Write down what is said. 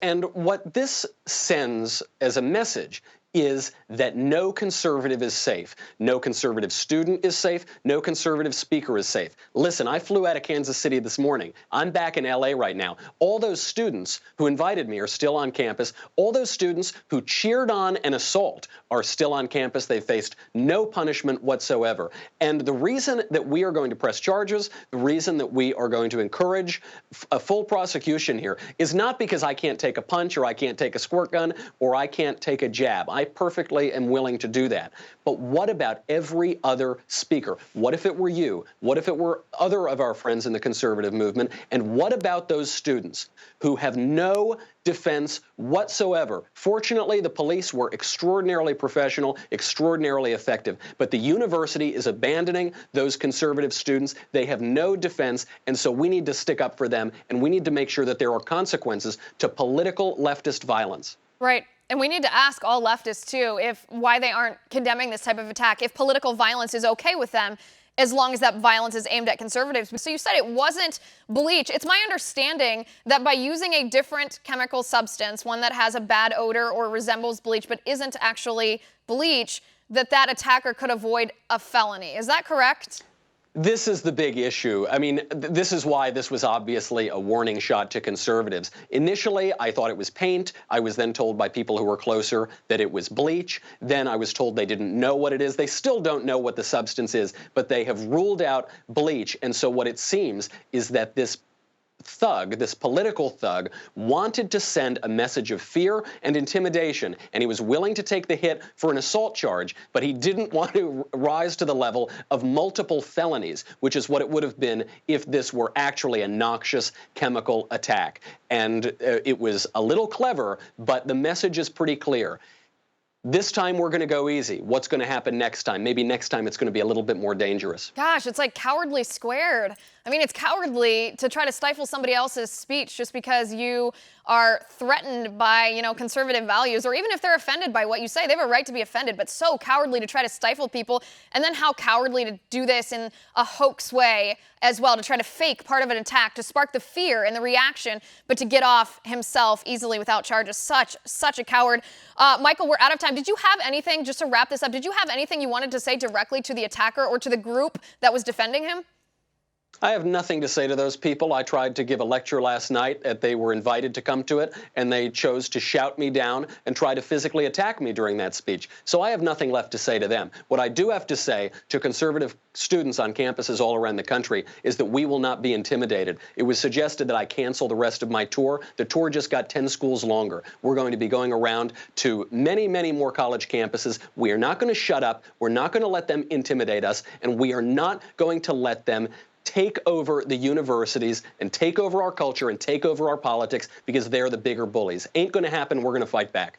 And what this sends as a message is that no conservative is safe. No conservative student is safe. No conservative speaker is safe. Listen, I flew out of Kansas City this morning. I'm back in LA right now. All those students who invited me are still on campus. All those students who cheered on an assault are still on campus. They faced no punishment whatsoever. And the reason that we are going to press charges, the reason that we are going to encourage a full prosecution here is not because I can't take a punch or I can't take a squirt gun or I can't take a jab. I perfectly am willing to do that. But what about every other speaker? What if it were you? What if it were other of our friends in the conservative movement? And what about those students who have no defense whatsoever? Fortunately, the police were extraordinarily professional, extraordinarily effective. But the university is abandoning those conservative students. They have no defense, and so we need to stick up for them, and we need to make sure that there are consequences to political leftist violence. Right. And we need to ask all leftists, too, why they aren't condemning this type of attack, if political violence is okay with them, as long as that violence is aimed at conservatives. So you said it wasn't bleach. It's my understanding that by using a different chemical substance, one that has a bad odor or resembles bleach but isn't actually bleach, that attacker could avoid a felony. Is that correct? This is the big issue. I mean, this is why this was obviously a warning shot to conservatives. Initially, I thought it was paint. I was then told by people who were closer that it was bleach. Then I was told they didn't know what it is. They still don't know what the substance is, but they have ruled out bleach. And so what it seems is that this thug, this political thug, wanted to send a message of fear and intimidation, and he was willing to take the hit for an assault charge, but he didn't want to rise to the level of multiple felonies, which is what it would have been if this were actually a noxious chemical attack. And it was a little clever, but the message is pretty clear. This time we're going to go easy. What's going to happen next time? Maybe next time it's going to be a little bit more dangerous. Gosh, it's like cowardly squared. I mean, it's cowardly to try to stifle somebody else's speech just because you are threatened by, conservative values, or even if they're offended by what you say, they have a right to be offended, but so cowardly to try to stifle people, and then how cowardly to do this in a hoax way as well, to try to fake part of an attack, to spark the fear and the reaction, but to get off himself easily without charges. Such a coward. Michael, we're out of time. Did you have anything, just to wrap this up, did you have anything you wanted to say directly to the attacker or to the group that was defending him? I have nothing to say to those people. I tried to give a lecture last night that they were invited to come to it, and they chose to shout me down and try to physically attack me during that speech. So I have nothing left to say to them. What I do have to say to conservative students on campuses all around the country is that we will not be intimidated. It was suggested that I cancel the rest of my tour. The tour just got 10 schools longer. We're going to be going around to many, many more college campuses. We are not going to shut up. We're not going to let them intimidate us, and we are not going to let them take over the universities and take over our culture and take over our politics because they're the bigger bullies. Ain't going to happen. We're going to fight back.